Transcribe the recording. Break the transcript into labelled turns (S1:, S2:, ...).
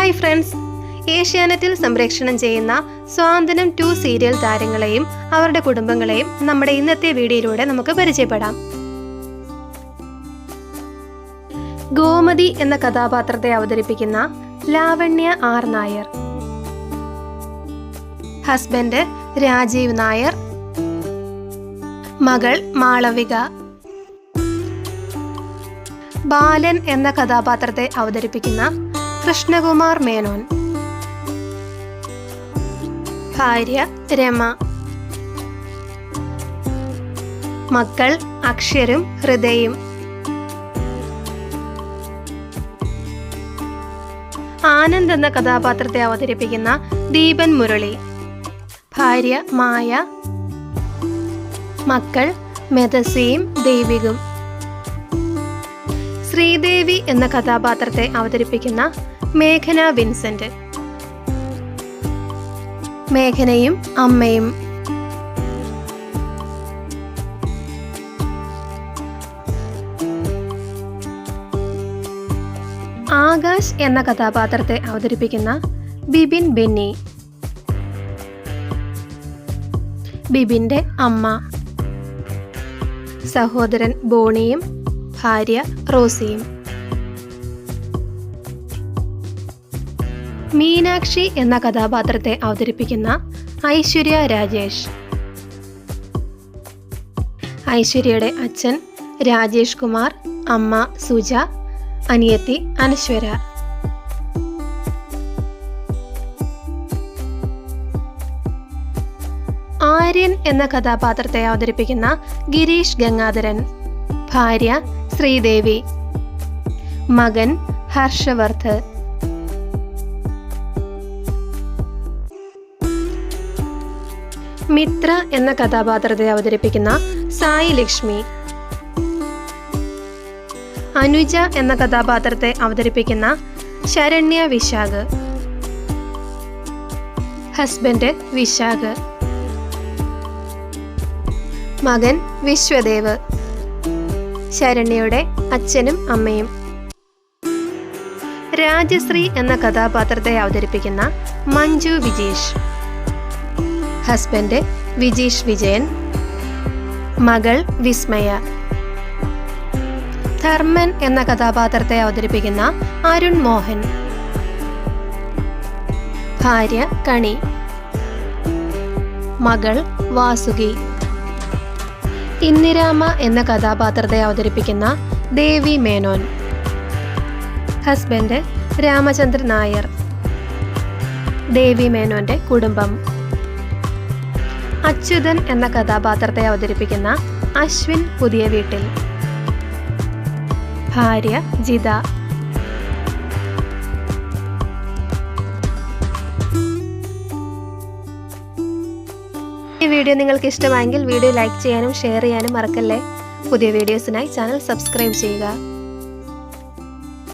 S1: Hi friends, ഏഷ്യാനെറ്റിൽ സംപ്രേഷണം ചെയ്യുന്ന സ്വാന്തനം 2 സീരിയൽ താരങ്ങളെയും അവരുടെ കുടുംബങ്ങളെയും നമ്മുടെ ഇന്നത്തെ വീഡിയോയിലൂടെ നമുക്ക് പരിചയപ്പെടാം. ഗോമതി എന്ന കഥാപാത്രത്തെ അവതരിപ്പിക്കുന്ന ലാവണ്യ ആർ നായർ, ഹസ്ബൻഡ് രാജീവ് നായർ, മകൾ മാളവിക. ബാലൻ എന്ന കഥാപാത്രത്തെ അവതരിപ്പിക്കുന്ന കൃഷ്ണകുമാർ മേനോൻ, ഭാര്യ രമ, മക്കൾ അക്ഷരും ഹൃദയും. ആനന്ദ് എന്ന കഥാപാത്രത്തെ അവതരിപ്പിക്കുന്ന ദീപൻ മുരളി, ഭാര്യ മായ, മക്കൾ മെതസിയും ദേവികും. ശ്രീദേവി എന്ന കഥാപാത്രത്തെ അവതരിപ്പിക്കുന്ന മേഘന വിൻസെന്റ്, മേഘനയും അമ്മയും. ആകാശ് എന്ന കഥാപാത്രത്തെ അവതരിപ്പിക്കുന്ന ബിബിൻ ബെന്നി, ബിബിന്റെ അമ്മ, സഹോദരൻ ബോണിയും ഭാര്യ റോസിയും. മീനാക്ഷി എന്ന കഥാപാത്രത്തെ അവതരിപ്പിക്കുന്ന ഐശ്വര്യ രാജേഷ്, ഐശ്വര്യയുടെ അച്ഛൻ രാജേഷ് കുമാർ, അമ്മ സുജ, അനിയത്തി അനശ്വര. ആര്യൻ എന്ന കഥാപാത്രത്തെ അവതരിപ്പിക്കുന്ന ഗിരീഷ് ഗംഗാധരൻ, ഭാര്യ ശ്രീദേവി, മകൻ ഹർഷവർദ്ധ്. മിത്ര എന്ന കഥാപാത്രത്തെ അവതരിപ്പിക്കുന്ന സായി ലക്ഷ്മി, അനുജ എന്ന കഥാപാത്രത്തെ അവതരിപ്പിക്കുന്ന ശരണ്യ വിശാഖ്, ഹസ്ബൻഡ് വിശാഖ്, മകൻ വിശ്വദേവ്, ശരണ്യയുടെ അച്ഛനും അമ്മയും. രാജശ്രീ എന്ന കഥാപാത്രത്തെ അവതരിപ്പിക്കുന്ന മഞ്ജു വിജീഷ്, ഹസ്ബൻഡ് വിജീഷ് വിജയൻ, മകൾ വിസ്മയ. ധർമ്മൻ എന്ന കഥാപാത്രത്തെ അവതരിപ്പിക്കുന്ന അരുൺ മോഹൻ, ഭാര്യ കണി, മകൾ വാസുകി. ഇന്ദിരാമ എന്ന കഥാപാത്രത്തെ അവതരിപ്പിക്കുന്ന ദേവി മേനോൻ, ഹസ്ബൻഡ് രാമചന്ദ്രൻ നായർ, ദേവി മേനോന്റെ കുടുംബം. അച്യുതൻ എന്ന കഥാപാത്രത്തെ അവതരിപ്പിക്കുന്ന അശ്വിൻ പുതിയ വീട്ടിൽ, ഭാര്യ ജിത. ഈ വീഡിയോ നിങ്ങൾക്ക് ഇഷ്ടമായെങ്കിൽ വീഡിയോ ലൈക്ക് ചെയ്യാനും ഷെയർ ചെയ്യാനും മറക്കല്ലേ. പുതിയ വീഡിയോസിനായി ചാനൽ സബ്സ്ക്രൈബ് ചെയ്യുക.